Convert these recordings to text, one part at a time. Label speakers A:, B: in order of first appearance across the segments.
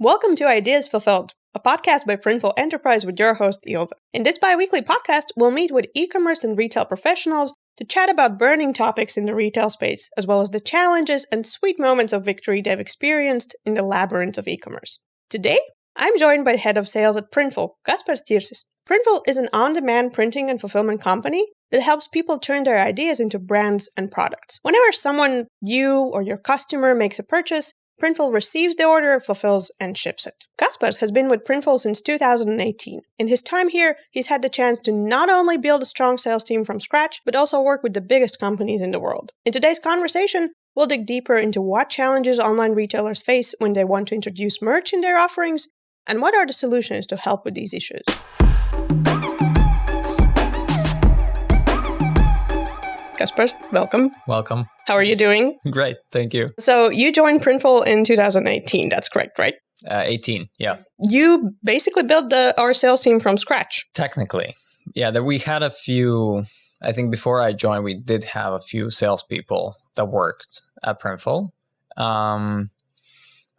A: Welcome to Ideas Fulfilled, a podcast by Printful Enterprise with your host, Ilse. In this bi-weekly podcast, we'll meet with e-commerce and retail professionals to chat about burning topics in the retail space, as well as the challenges and sweet moments of victory they've experienced in the labyrinth of e-commerce. Today, I'm joined by Head of Sales at Printful, Kaspars Thyrsis. Printful is an on-demand printing and fulfillment company that helps people turn their ideas into brands and products. Whenever someone, you or your customer, makes a purchase, Printful receives the order, fulfills, and ships it. Kaspars has been with Printful since 2018. In his time here, he's had the chance to not only build a strong sales team from scratch, but also work with the biggest companies in the world. In today's conversation, we'll dig deeper into what challenges online retailers face when they want to introduce merch in their offerings, and what are the solutions to help with these issues. Kaspars, welcome.
B: Welcome.
A: How are you doing?
B: Great, thank you.
A: So you joined Printful in 2018, that's correct, right?
B: 18, yeah.
A: You basically built our sales team from scratch.
B: Technically, yeah. We had a few, I think before I joined, we did have a few salespeople that worked at Printful.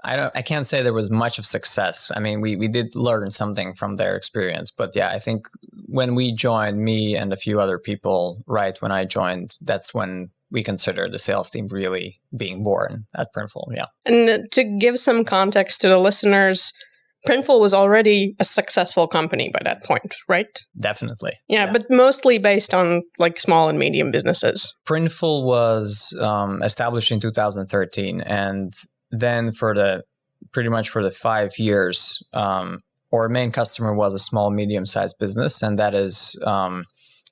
B: I can't say there was much of success. I mean, we did learn something from their experience. But yeah, I think when we joined, me and a few other people, right when I joined, that's when we considered the sales team really being born at Printful, yeah.
A: And to give some context to the listeners, Printful was already a successful company by that point, right?
B: Definitely.
A: Yeah, but mostly based on like small and medium businesses.
B: Printful was established in 2013, and then pretty much for the 5 years, our main customer was a small, medium-sized business, and that is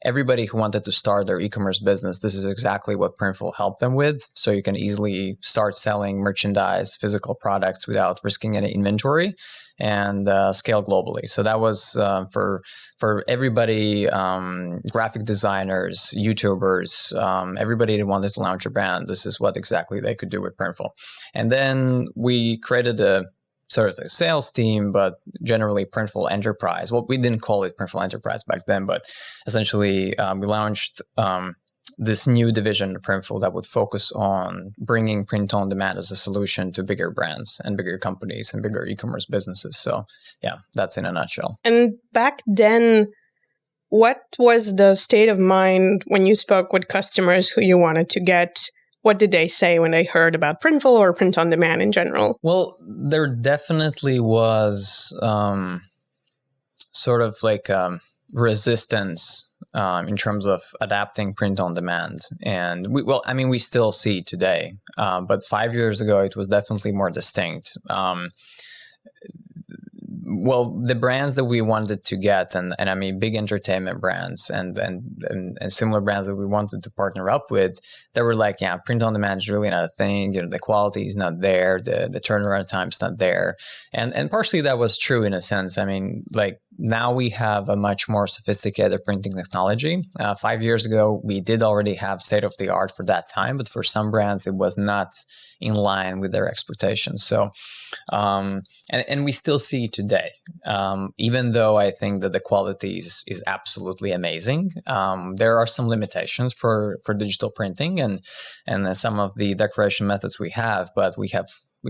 B: everybody who wanted to start their e-commerce business. This is exactly what Printful helped them with. So you can easily start selling merchandise, physical products without risking any inventory, and scale globally. So that was for everybody, graphic designers, YouTubers, everybody that wanted to launch a brand. This is what exactly they could do with Printful. And then we created a sort of a sales team, but generally Printful Enterprise. Well, we didn't call it Printful Enterprise back then, but essentially we launched this new division of Printful that would focus on bringing print on demand as a solution to bigger brands and bigger companies and bigger e-commerce businesses. So yeah, that's in a nutshell.
A: And back then, what was the state of mind when you spoke with customers who you wanted to get? What did they say when they heard about Printful or print on demand in general?
B: Well, there definitely was sort of like resistance in terms of adapting print on demand. And we still see today, but 5 years ago, it was definitely more distinct. The brands that we wanted to get, and I mean big entertainment brands and similar brands that we wanted to partner up with, they were like, yeah, print on demand is really not a thing. You know, the quality is not there, the turnaround time is not there, and partially that was true in a sense. I mean, like now we have a much more sophisticated printing technology. 5 years ago, we did already have state of the art for that time, but for some brands, it was not in line with their expectations. So, and we still see today, even though I think that the quality is absolutely amazing, there are some limitations for digital printing and some of the decoration methods we have, but we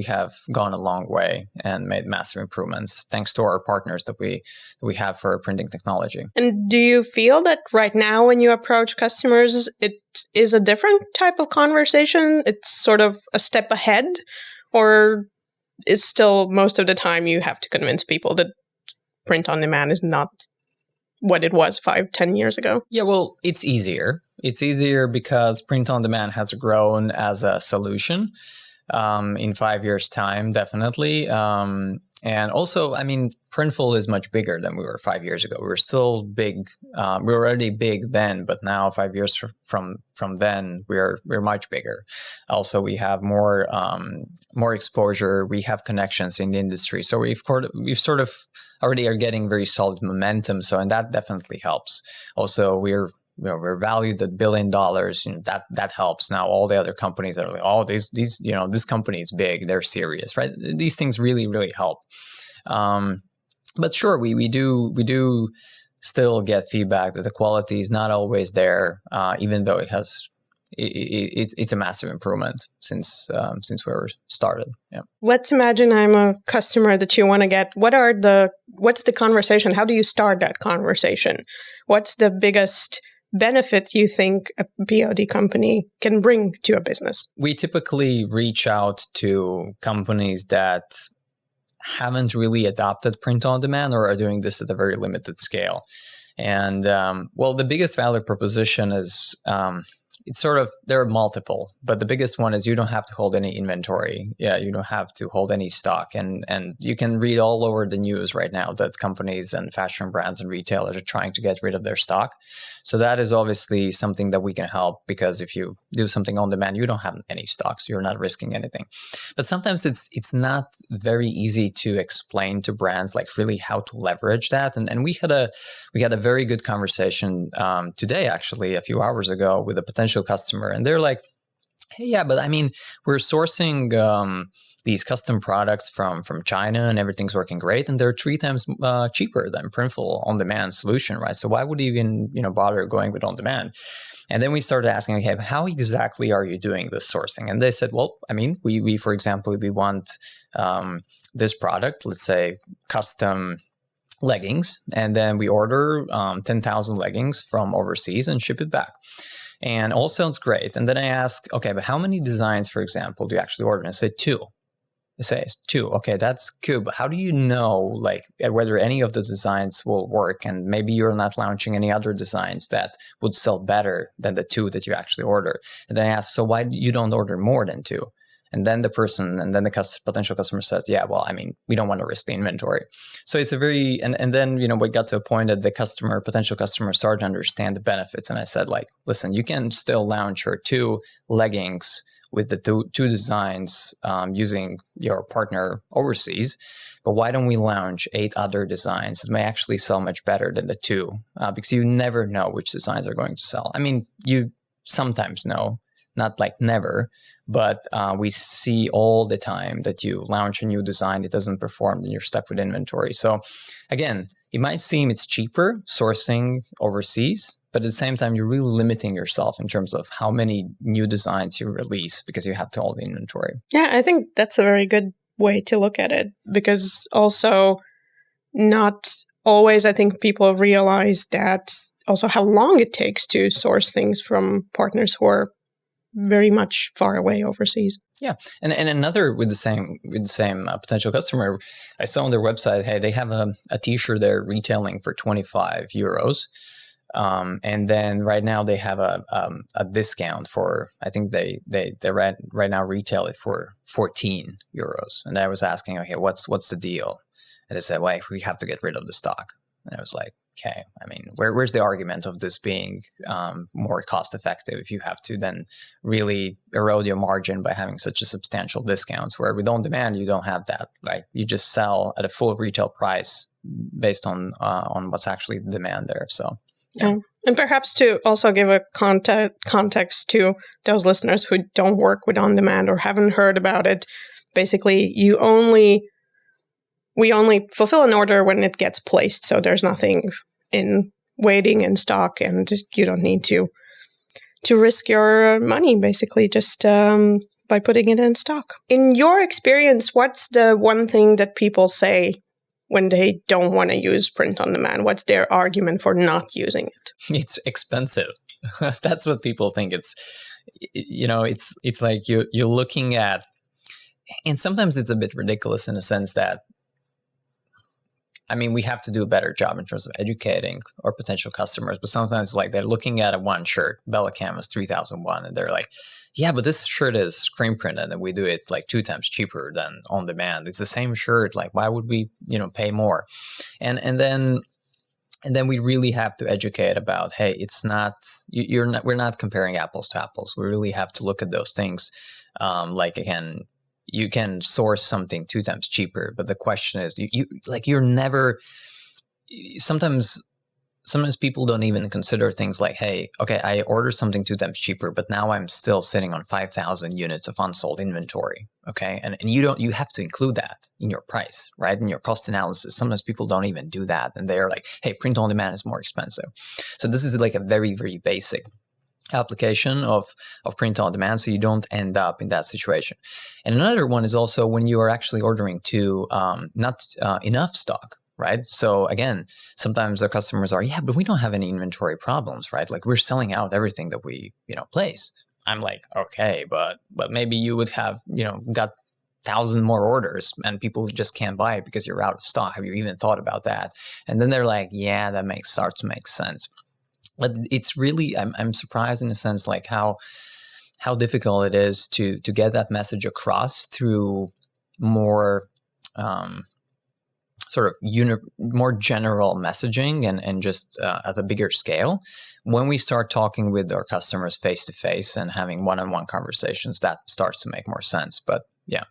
B: have gone a long way and made massive improvements thanks to our partners that we have for printing technology.
A: And do you feel that right now when you approach customers, it is a different type of conversation? It's sort of a step ahead? Or is still most of the time you have to convince people that print on demand is not what it was 5-10 years ago? Yeah,
B: well, it's easier. It's easier because print on demand has grown as a solution. In 5 years' time, definitely. And also, I mean, Printful is much bigger than we were 5 years ago. We were still big. We were already big then, but now 5 years from then, we're much bigger. Also, we have more exposure. We have connections in the industry, so we've sort of already are getting very solid momentum. So, and that definitely helps. Also, we're valued at $1 billion. That helps. Now all the other companies are like, oh, these this company is big, they're serious, right? These things really, really help. But sure, we do still get feedback that the quality is not always there, even though it has it's a massive improvement since we were started. Yeah.
A: Let's imagine I'm a customer that you want to get. What's the conversation? How do you start that conversation? What's the biggest benefit you think a POD company can bring to a business?
B: We typically reach out to companies that haven't really adopted print on demand or are doing this at a very limited scale. And the biggest value proposition is it's sort of, there are multiple, but the biggest one is you don't have to hold any inventory. Yeah, you don't have to hold any stock. And you can read all over the news right now that companies and fashion brands and retailers are trying to get rid of their stock. So that is obviously something that we can help, because if you do something on demand, you don't have any stocks. You're not risking anything. But sometimes it's not very easy to explain to brands like really how to leverage that. And we had a very good conversation today, actually, a few hours ago, with a potential customer, and they're like, hey, yeah, but I mean, we're sourcing these custom products from China, and everything's working great, and they're 3 times cheaper than Printful on-demand solution, right? So why would you even bother going with on-demand? And then we started asking, okay, how exactly are you doing this sourcing? And they said, well, I mean, we for example, we want this product, let's say custom leggings, and then we order 10,000 leggings from overseas and ship it back. And all sounds great. And then I ask, okay, but how many designs, for example, do you actually order? And I say 2. I say it's 2. Okay, that's cool. But how do you know, like, whether any of the designs will work? And maybe you're not launching any other designs that would sell better than the 2 that you actually order. And then I ask, so why you don't order more than 2? And then the potential customer says, yeah, well, I mean, we don't want to risk the inventory. So it's a very, and then, we got to a point that the potential customer started to understand the benefits. And I said, like, listen, you can still launch your 2 leggings with the two designs using your partner overseas. But why don't we launch 8 other designs that may actually sell much better than the 2? Because you never know which designs are going to sell. I mean, you sometimes know, not like never, but we see all the time that you launch a new design, it doesn't perform, then you're stuck with inventory. So again, it might seem it's cheaper sourcing overseas, but at the same time, you're really limiting yourself in terms of how many new designs you release because you have to hold the inventory.
A: Yeah, I think that's a very good way to look at it, because also not always, I think people realize that also how long it takes to source things from partners who are very much far away overseas.
B: Yeah, and another with the same potential customer, I saw on their website, hey, they have a T-shirt they're retailing for 25 euros, and then right now they have a discount for, I think they right now retail it for 14 euros, and I was asking, okay, what's the deal? And they said, well, we have to get rid of the stock, and I was like, okay, I mean, where's the argument of this being more cost effective if you have to then really erode your margin by having such a substantial discounts, where with on demand, you don't have that, right? You just sell at a full retail price based on what's actually the demand there. So, yeah.
A: And perhaps to also give a context to those listeners who don't work with on demand or haven't heard about it, basically we only fulfill an order when it gets placed. So there's nothing in waiting in stock, and you don't need to risk your money, basically, just by putting it in stock. In your experience, what's the one thing that people say when they don't want to use print on demand? What's their argument for not using it?
B: It's expensive. That's what people think. It's like you're looking at, and sometimes it's a bit ridiculous in the sense that, I mean, we have to do a better job in terms of educating our potential customers, but sometimes like they're looking at a one shirt, Bella Canvas 3001, and they're like, yeah, but this shirt is screen printed and we do it's like 2 times cheaper than on demand. It's the same shirt. Like, why would we, pay more? And then we really have to educate about, hey, it's not, we're not comparing apples to apples. We really have to look at those things. Like, again, you can source something 2 times cheaper, but the question is, you're never. Sometimes people don't even consider things like, hey, okay, I ordered something 2 times cheaper, but now I'm still sitting on 5,000 units of unsold inventory. Okay, and you have to include that in your price, right? In your cost analysis. Sometimes people don't even do that, and they're like, hey, print on demand is more expensive. So this is like a very, very basic. application of print on demand, so you don't end up in that situation. And another one is also when you are actually ordering to not enough stock, right? So again, sometimes the customers are, but we don't have any inventory problems, right? Like we're selling out everything that we, place. I'm like, okay, but maybe you would have, got 1,000 more orders and people just can't buy it because you're out of stock. Have you even thought about that? And then they're like, yeah, that starts to make sense. But it's really, I'm surprised in a sense, like how difficult it is to get that message across through more more general messaging and just at a bigger scale. When we start talking with our customers face to face and having one-on-one conversations, that starts to make more sense. But yeah,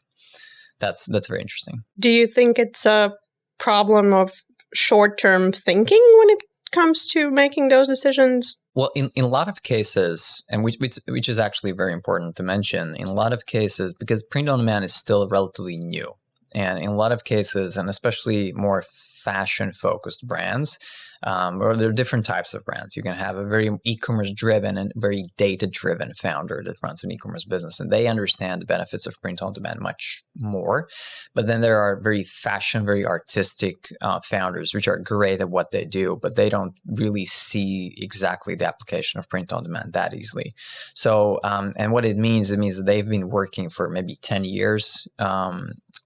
B: that's very interesting.
A: Do you think it's a problem of short-term thinking when it comes to making those decisions?
B: Well, in a lot of cases, and which is actually very important to mention, in a lot of cases, because print on demand is still relatively new, and in a lot of cases, and especially more fashion-focused brands, or there are different types of brands. You can have a very e-commerce driven and very data-driven founder that runs an e-commerce business, and they understand the benefits of print on demand much more. But then there are very fashion, very artistic founders, which are great at what they do, but they don't really see exactly the application of print on demand that easily. So, and what it means that they've been working for maybe 10 years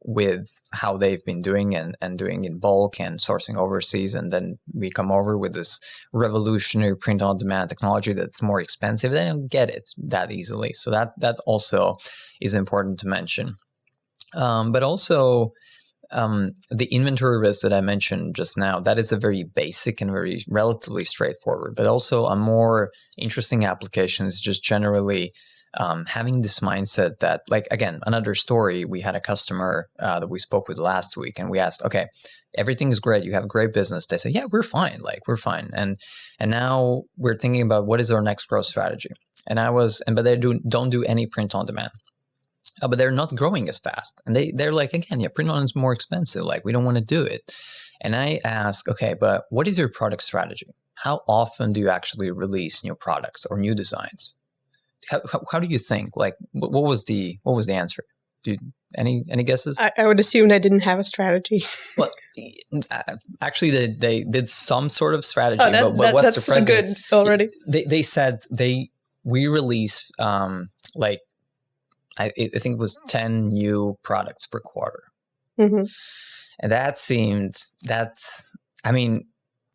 B: with how they've been doing and doing in bulk and sourcing overseas, and then we come over with this revolutionary print-on-demand technology that's more expensive. They don't get it that easily. So that also is important to mention. But also the inventory risk that I mentioned just now, that is a very basic and very relatively straightforward. But also a more interesting application is just generally having this mindset that, like, again, another story, we had a customer that we spoke with last week, and we asked, okay, everything is great, you have a great business. They said, yeah, we're fine. And now we're thinking about what is our next growth strategy. But they don't do any print on demand. But they're not growing as fast. And they're like, again, yeah, print on is more expensive. Like, we don't want to do it. And I ask, okay, but what is your product strategy? How often do you actually release new products or new designs? How do you think? Like, what was the answer? Any guesses?
A: I would assume they didn't have a strategy.
B: Well, actually, they did some sort of strategy. But what's
A: that's surprising? Good already.
B: They said we release I think it was 10 new products per quarter, and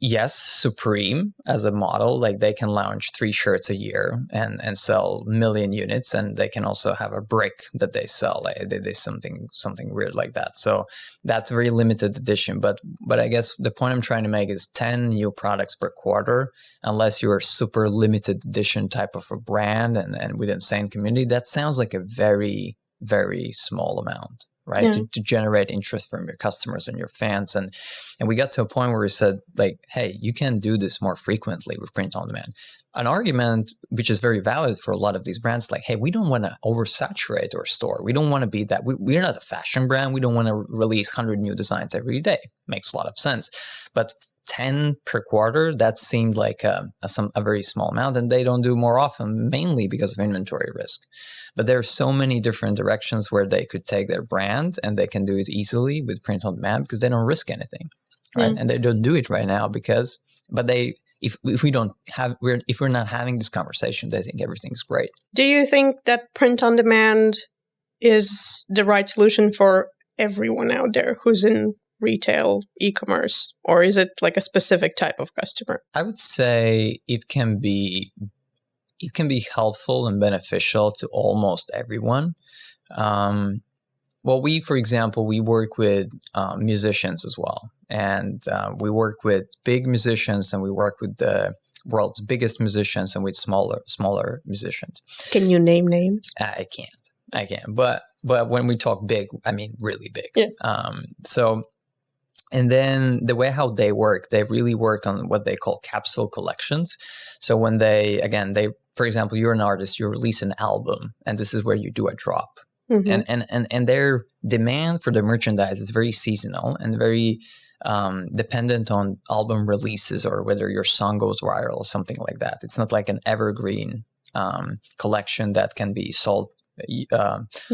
B: yes, Supreme as a model, like they can launch 3 shirts a year and sell 1 million units, and they can also have a brick that they sell. Like they something weird like that. So that's a very limited edition. But I guess the point I'm trying to make is 10 new products per quarter, unless you're a super limited edition type of a brand and within the same community, that sounds like a very, very small amount. Right, yeah. to generate interest from your customers and your fans, and we got to a point where we said, like, hey, you can do this more frequently with print on demand. An argument which is very valid for a lot of these brands, like, hey, we don't want to oversaturate our store. We don't want to be that. We're not a fashion brand. We don't want to release 100 new designs every day. Makes a lot of sense, but 10 per quarter, that seemed like a very small amount, and they don't do more often, mainly because of inventory risk. But there are so many different directions where they could take their brand, and they can do it easily with print on demand because they don't risk anything, right? And they don't do it right now if we're not having this conversation, they think everything's great.
A: Do you think that print on demand is the right solution for everyone out there who's in retail, e-commerce, or is it like a specific type of customer?
B: I would say it can be helpful and beneficial to almost everyone. Well, for example, we work with musicians as well, and we work with big musicians, and we work with the world's biggest musicians, and with smaller musicians.
A: Can you name names?
B: I can't. But when we talk big, I mean really big. Yeah. And then the way how they really work on what they call capsule collections. So when for example, you're an artist, you release an album, and this is where you do a drop. And their demand for the merchandise is very seasonal and very dependent on album releases or whether your song goes viral or something like that. It's not like an evergreen collection that can be sold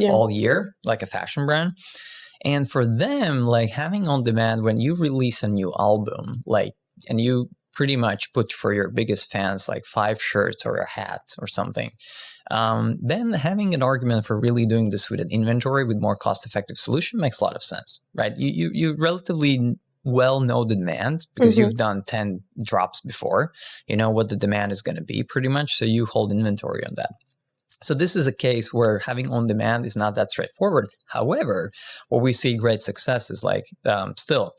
B: all year, like a fashion brand. And for them, like having on demand, when you release a new album, like, and you pretty much put for your biggest fans like 5 shirts or a hat or something, then having an argument for really doing this with an inventory with more cost-effective solution makes a lot of sense, right? You relatively well know the demand because you've done 10 drops before. You know what the demand is going to be pretty much, so you hold inventory on that. So this is a case where having on demand is not that straightforward. However, what we see great success is like still,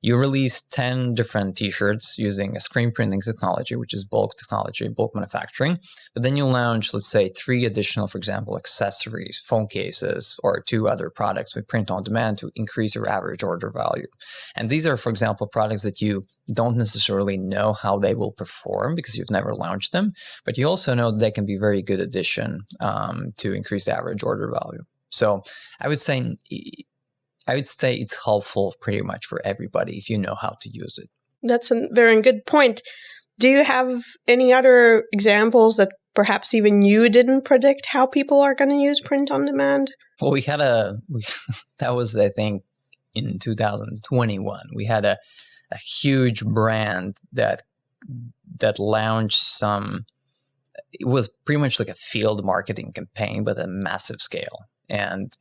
B: you release 10 different t-shirts using a screen printing technology, which is bulk technology, bulk manufacturing. But then you launch, let's say, 3 additional, for example, accessories, phone cases, or 2 other products with print on demand to increase your average order value. And these are, for example, products that you don't necessarily know how they will perform because you've never launched them, but you also know that they can be very good addition to increase the average order value. So I would say it's helpful pretty much for everybody if you know how to use it.
A: That's a very good point. Do you have any other examples that perhaps even you didn't predict how people are going to use print on demand?
B: Well, that was, I think, in 2021. We had a huge brand that launched some. It was pretty much like a field marketing campaign, but at a massive scale. And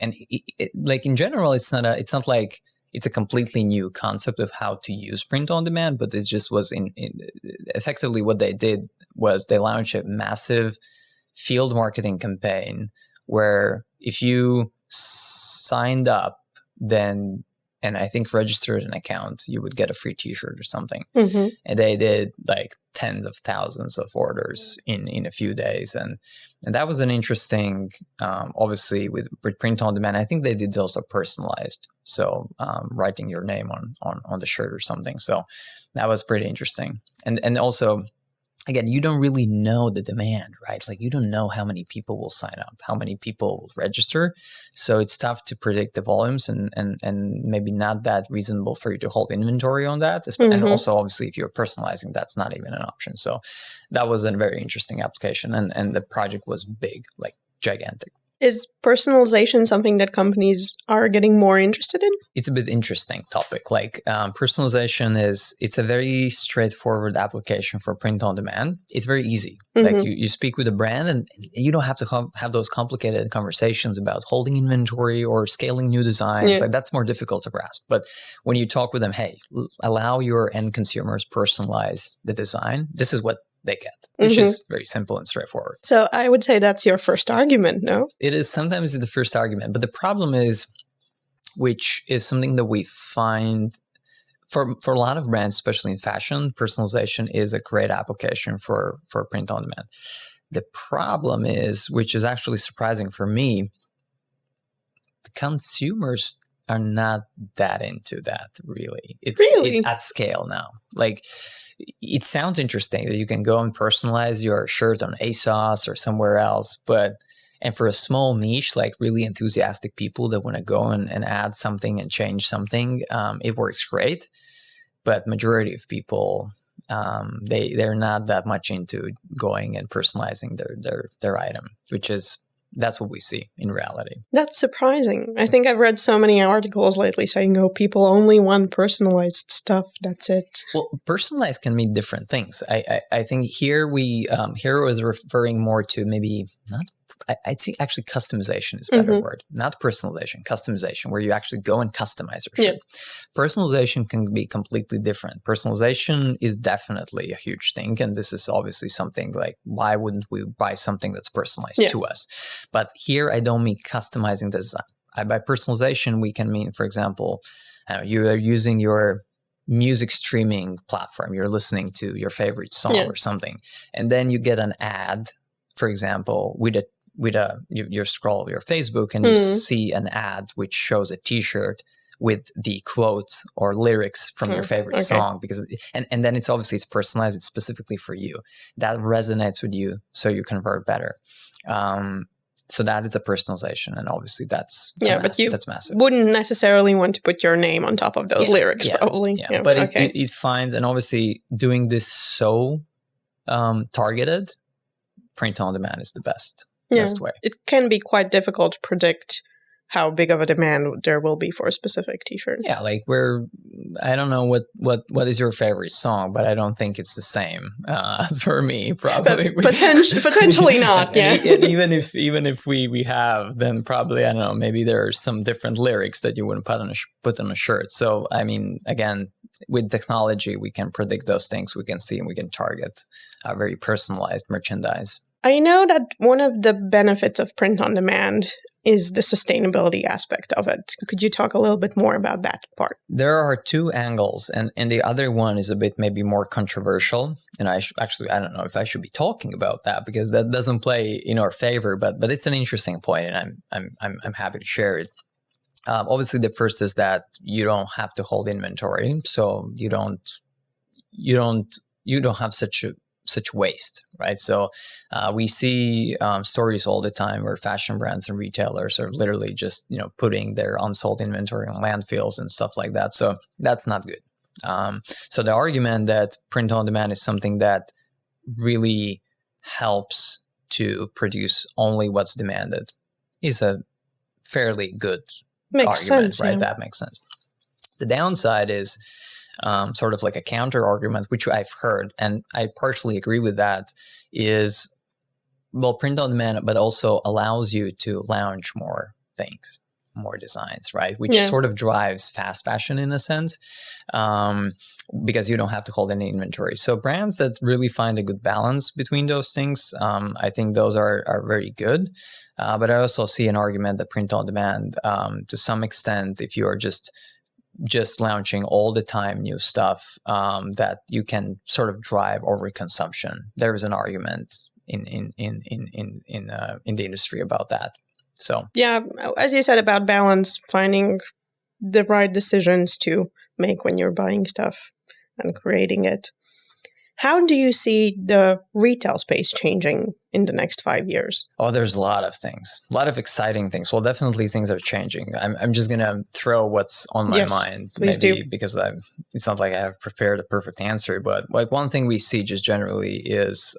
B: like in general, it's not like it's a completely new concept of how to use print on demand, but it just was effectively what they did was they launched a massive field marketing campaign where if you signed up, then and I think registered an account, you would get a free t-shirt or something. Mm-hmm. And they did like tens of thousands of orders in a few days. And that was an interesting, obviously with print on demand, I think they did also personalized. So writing your name on the shirt or something. So that was pretty interesting. And also, again, you don't really know the demand, right? Like you don't know how many people will sign up, how many people will register. So it's tough to predict the volumes and maybe not that reasonable for you to hold inventory on that. Mm-hmm. And also, obviously, if you're personalizing, that's not even an option. So that was a very interesting application. And the project was big, like gigantic.
A: Is personalization something that companies are getting more interested in?
B: It's a bit interesting topic. Like personalization it's a very straightforward application for print on demand. It's very easy. Mm-hmm. Like you speak with a brand and you don't have to have those complicated conversations about holding inventory or scaling new designs. Yeah. Like that's more difficult to grasp. But when you talk with them, hey, allow your end consumers personalize the design. This is what they get, which mm-hmm. is very simple and straightforward.
A: So I would say that's your first argument, no?
B: It is sometimes the first argument, but the problem is, which is something that we find for a lot of brands, especially in fashion, personalization is a great application for print on demand. The problem is, which is actually surprising for me, the consumers are not that into that, really. It's at scale now. Like, it sounds interesting that you can go and personalize your shirt on ASOS or somewhere else, and for a small niche, like really enthusiastic people that want to go and add something and change something, it works great. But majority of people, they're not that much into going and personalizing their item, that's what we see in reality. That's
A: surprising. I think I've read so many articles lately saying, people only want personalized stuff. That's it.
B: Well, personalized can mean different things. I think here here was referring more to maybe not. I'd say actually customization is a better mm-hmm. word, not personalization, customization, where you actually go and customize your shirt. Yeah. Personalization can be completely different. Personalization is definitely a huge thing. And this is obviously something like, why wouldn't we buy something that's personalized to us? But here, I don't mean customizing the design. By personalization, we can mean, for example, you are using your music streaming platform. You're listening to your favorite song or something. And then you get an ad, for example, you scroll your Facebook and you see an ad which shows a t-shirt with the quote or lyrics from your favorite song, because and then it's personalized, it's specifically for you. That resonates with you, so you convert better. So that is a personalization, and obviously that's massive.
A: Wouldn't necessarily want to put your name on top of those lyrics, probably.
B: Yeah. But it finds, and obviously doing this so targeted print on demand is the best way.
A: It can be quite difficult to predict how big of a demand there will be for a specific t-shirt.
B: Yeah, like I don't know what is your favorite song, but I don't think it's the same as for me, probably.
A: Potentially not, yeah.
B: And even if we have, then probably, I don't know, maybe there are some different lyrics that you wouldn't put on a shirt. So, I mean, again, with technology, we can predict those things. We can see and we can target very personalized merchandise.
A: I know that one of the benefits of print on demand is the sustainability aspect of it. Could you talk a little bit more about that part?
B: There are two angles, and the other one is a bit maybe more controversial. And I don't know if I should be talking about that because that doesn't play in our favor, but it's an interesting point, and I'm happy to share it. Obviously, the first is that you don't have to hold inventory, so you don't have such waste, right? So we see stories all the time where fashion brands and retailers are literally just putting their unsold inventory on landfills and stuff like that. So that's not good. So the argument that print on demand is something that really helps to produce only what's demanded is a fairly good argument, right? Yeah. That makes sense. The downside is sort of like a counter argument, which I've heard, and I partially agree with that, is, well, print on demand, but also allows you to launch more things, more designs, right? Which sort of drives fast fashion in a sense, because you don't have to hold any inventory. So brands that really find a good balance between those things, I think those are very good. But I also see an argument that print on demand, to some extent, if you are just launching all the time new stuff, that you can sort of drive overconsumption. There is an argument in the industry about that. So
A: yeah, as you said about balance, finding the right decisions to make when you're buying stuff and creating it. How do you see the retail space changing in the next 5 years?
B: Oh, there's a lot of things, a lot of exciting things. Well, definitely things are changing. I'm just going to throw what's on my mind,
A: please
B: maybe,
A: do.
B: Because it's not like I have prepared a perfect answer, but like one thing we see just generally is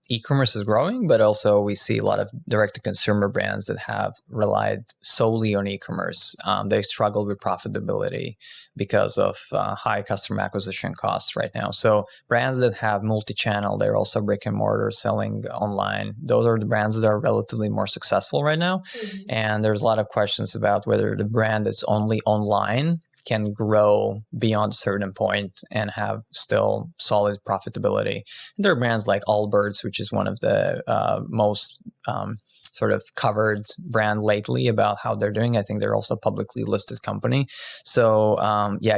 B: e-commerce is growing, but also we see a lot of direct-to-consumer brands that have relied solely on e-commerce. They struggle with profitability because of high customer acquisition costs right now. So brands that have multi-channel, they're also brick and mortar selling online. Those are the brands that are relatively more successful right now. Mm-hmm. And there's a lot of questions about whether the brand that's only online can grow beyond a certain point and have still solid profitability. And there are brands like Allbirds, which is one of the most sort of covered brand lately about how they're doing. I think they're also a publicly listed company. So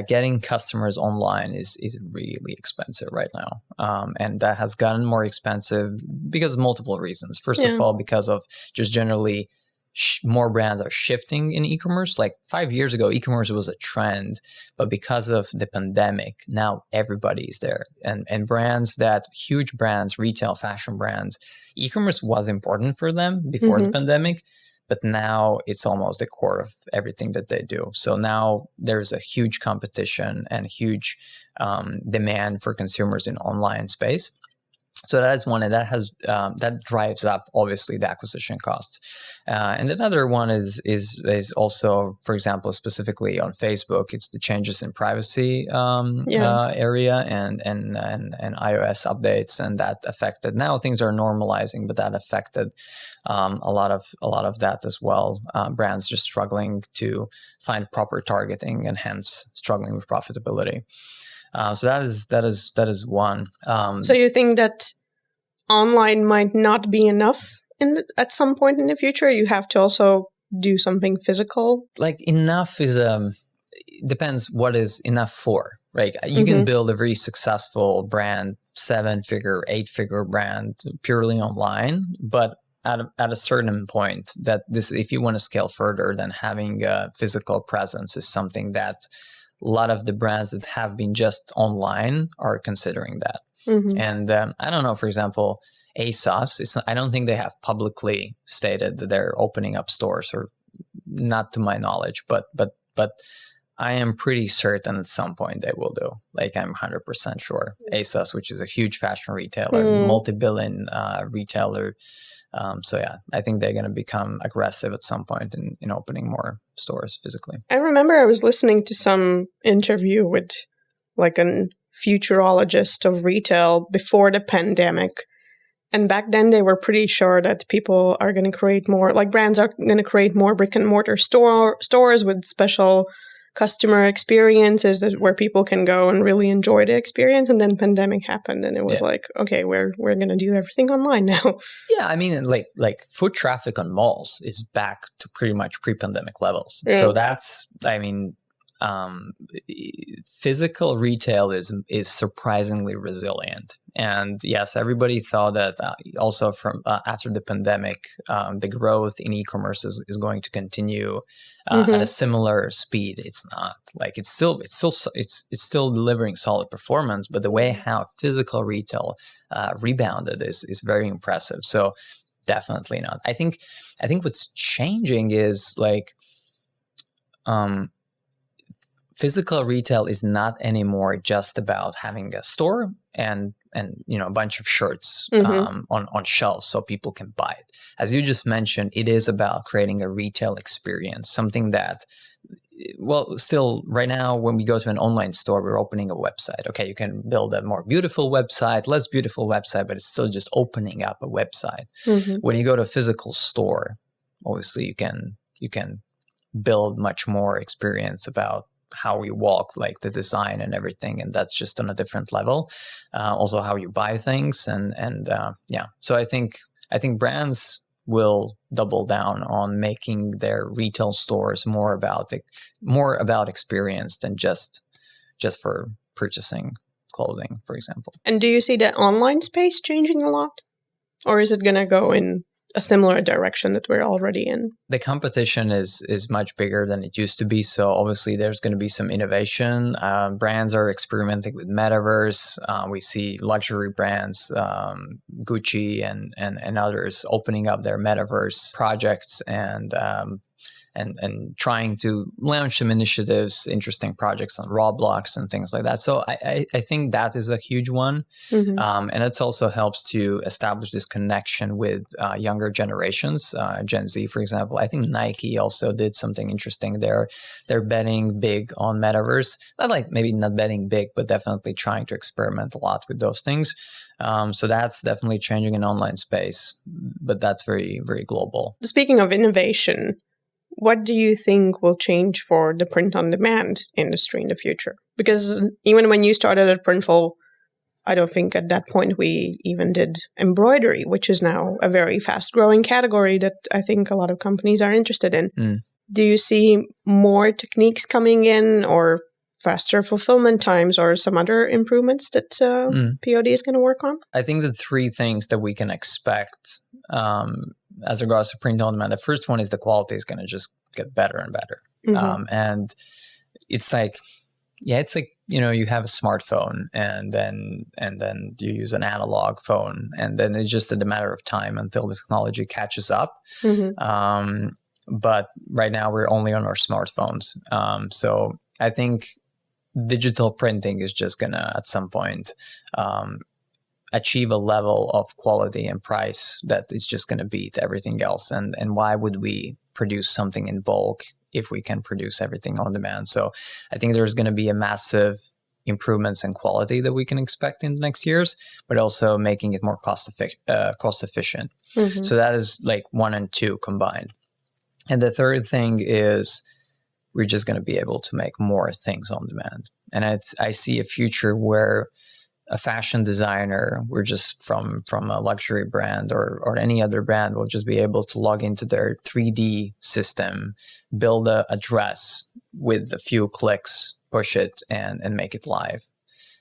B: getting customers online is really expensive right now. And that has gotten more expensive because of multiple reasons. First of all, because of just generally more brands are shifting in e-commerce. Like 5 years ago, e-commerce was a trend, but because of the pandemic, now everybody's there. And brands huge brands, retail fashion brands, e-commerce was important for them before the pandemic, but now it's almost the core of everything that they do. So now there's a huge competition and huge demand for consumers in online space. So that is one, and that drives up obviously the acquisition costs. And another one is also, for example, specifically on Facebook, it's the changes in privacy area and iOS updates, and that affected. Now things are normalizing, but that affected a lot of that as well. Brands just struggling to find proper targeting and hence struggling with profitability. So that is one.
A: So you think that online might not be enough at some point in the future? You have to also do something physical?
B: Like enough is depends what is enough for, right? You can build a very successful brand, 7-figure, 8-figure brand purely online, but at a certain point that if you want to scale further, then having a physical presence is something that a lot of the brands that have been just online are considering that. And I don't know, for example, ASOS, I don't think they have publicly stated that they're opening up stores, or not to my knowledge, but I am pretty certain at some point they will do. Like, I'm 100% sure. ASOS, which is a huge fashion retailer, multi-billion retailer. So yeah, I think they're going to become aggressive at some point in opening more stores physically.
A: I remember I was listening to some interview with like a futurologist of retail before the pandemic. And back then they were pretty sure that people are going to create more, like brands are going to create more brick and mortar stores with special customer experiences where people can go and really enjoy the experience. And then pandemic happened and it was like, okay, we're going to do everything online now.
B: Yeah, I mean, like foot traffic on malls is back to pretty much pre-pandemic levels.
A: Yeah.
B: So that's, I mean, physical retail is surprisingly resilient. And yes, everybody thought that also from after the pandemic, the growth in e-commerce is going to continue at a similar speed. It's not. Like, it's still delivering solid performance, but the way how physical retail rebounded is very impressive. So definitely not. I think what's changing is like physical retail is not anymore just about having a store and a bunch of shirts on shelves so people can buy it. As you just mentioned, it is about creating a retail experience, something that, well, still right now when we go to an online store, we're opening a website. Okay, you can build a more beautiful website, less beautiful website, but it's still just opening up a website. When you go to a physical store, obviously you can build much more experience about how you walk, like the design and everything, and that's just on a different level. Also, how you buy things, and So I think brands will double down on making their retail stores more about experience than just for purchasing clothing, for example.
A: And do you see the online space changing a lot, or is it going to go in a similar direction that we're already in?
B: The competition is much bigger than it used to be. So obviously there's going to be some innovation. Brands are experimenting with metaverse. We see luxury brands, Gucci and others opening up their metaverse projects and trying to launch some initiatives, interesting projects on Roblox and things like that. So I think that is a huge one. And it also helps to establish this connection with younger generations, Gen Z, for example. I think Nike also did something interesting there. They're betting big on metaverse. Maybe not betting big, but definitely trying to experiment a lot with those things. So that's definitely changing in online space, but that's very, very global.
A: Speaking of innovation, what do you think will change for the print-on-demand industry in the future? Because even when you started at Printful, I don't think at that point we even did embroidery, which is now a very fast-growing category that I think a lot of companies are interested in. Do you see more techniques coming in, or faster fulfillment times, or some other improvements that POD is going to work on?
B: I think the three things that we can expect as regards to print on demand, the first one is the quality is going to just get better and better. And it's like, you have a smartphone and then you use an analog phone, and then it's just a matter of time until the technology catches up. But right now we're only on our smartphones. So I think digital printing is just going to, at some point, achieve a level of quality and price that is just going to beat everything else. And why would we produce something in bulk if we can produce everything on demand? So I think there's going to be a massive improvements in quality that we can expect in the next years, but also making it more cost efficient. So that is like 1 and 2 combined. And the third thing is we're just going to be able to make more things on demand. And I see a future where a fashion designer, we're just from a luxury brand or any other brand, will just be able to log into their 3D system, build a dress with a few clicks, push it and make it live.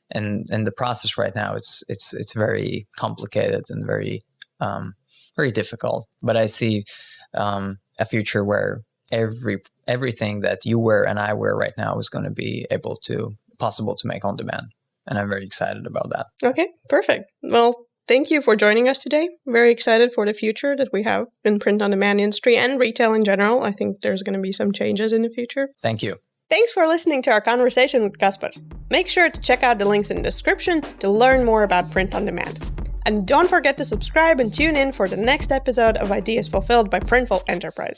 B: And the process right now, it's very complicated and very very difficult. But I see a future where everything that you wear and I wear right now is going to be possible to make on demand. And I'm very excited about that.
A: Okay, perfect. Well, thank you for joining us today. Very excited for the future that we have in print-on-demand industry and retail in general. I think there's going to be some changes in the future.
B: Thank you.
A: Thanks for listening to our conversation with Kaspars. Make sure to check out the links in the description to learn more about print on demand. And don't forget to subscribe and tune in for the next episode of Ideas Fulfilled by Printful Enterprise.